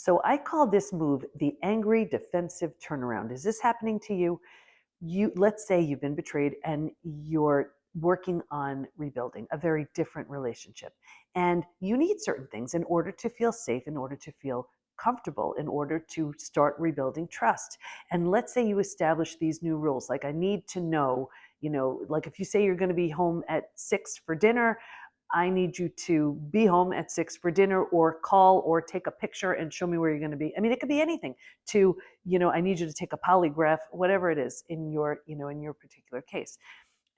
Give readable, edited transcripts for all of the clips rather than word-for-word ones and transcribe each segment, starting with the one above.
So I call this move the angry defensive turnaround. Is this happening to you? Let's say you've been betrayed and you're working on rebuilding a very different relationship. And you need certain things in order to feel safe, in order to feel comfortable, in order to start rebuilding trust. And let's say you establish these new rules, like I need to know, like if you say you're going to be home at 6 for dinner, I need you to be home at 6 for dinner, or call or take a picture and show me where you're going to be. I mean, it could be anything to, I need you to take a polygraph, whatever it is in your, in your particular case.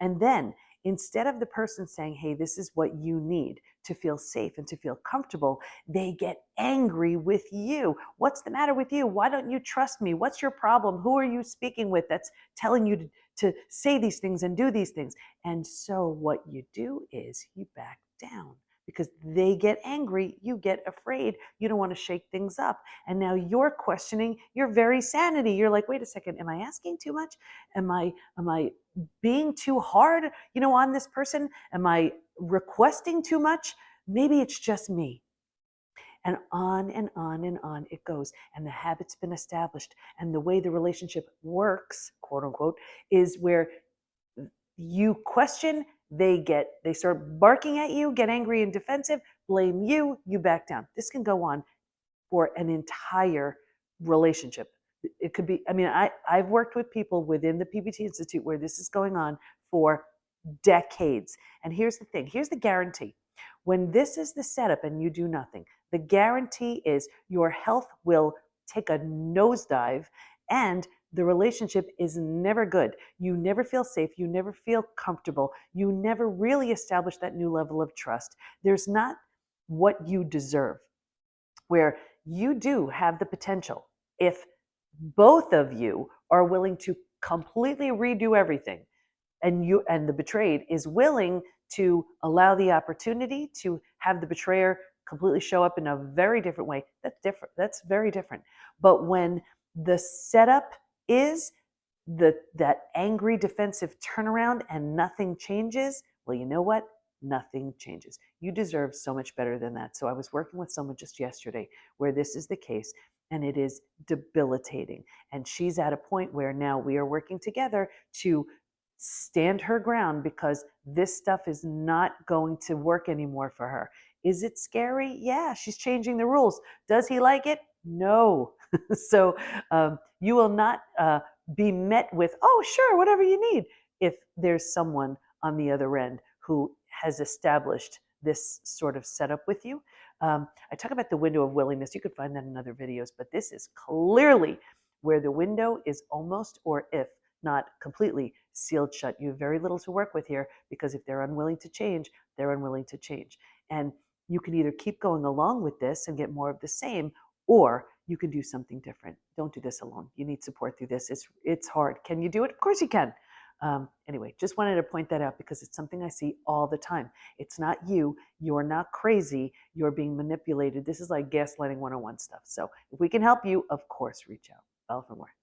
And then instead of the person saying, hey, this is what you need to feel safe and to feel comfortable, they get angry with you. What's the matter with you? Why don't you trust me? What's your problem? Who are you speaking with that's telling you to say these things and do these things? And so what you do is you back down. Because they get angry, you get afraid, you don't want to shake things up. And now you're questioning your very sanity. You're like, wait a second, am I asking too much? Am I being too hard, on this person? Am I requesting too much? Maybe it's just me. And on and on and on it goes. And the habit's been established. And the way the relationship works, quote unquote, is where you question, they start barking at you, get angry and defensive, blame you, you back down. This can go on for an entire relationship. It could be, I've worked with people within the PBT Institute where this is going on for decades. And here's the thing, here's the guarantee. When this is the setup and you do nothing, the guarantee is your health will take a nosedive and the relationship is never good. You never feel safe. You never feel comfortable. You never really establish that new level of trust. There's not what you deserve, where you do have the potential, if both of you are willing to completely redo everything, and the betrayed is willing to allow the opportunity to have the betrayer completely show up in a very different way, that's different. That's very different. But when the setup is that angry defensive turnaround and nothing changes, well, you know what? Nothing changes. You deserve so much better than that. So I was working with someone just yesterday where this is the case, and it is debilitating. And she's at a point where now we are working together to stand her ground, because this stuff is not going to work anymore for her. Is it scary? Yeah, she's changing the rules. Does he like it? No. So you will not be met with, oh, sure, whatever you need, if there's someone on the other end who has established this sort of setup with you. I talk about the window of willingness. You could find that in other videos, but this is clearly where the window is almost, or if not completely, sealed shut. You have very little to work with here, because if they're unwilling to change, they're unwilling to change. And you can either keep going along with this and get more of the same, or you can do something different. Don't do this alone. You need support through this. It's hard. Can you do it? Of course you can. Anyway, just wanted to point that out because it's something I see all the time. It's not you. You're not crazy. You're being manipulated. This is like gaslighting 101 stuff. So if we can help you, of course, reach out. Follow for more.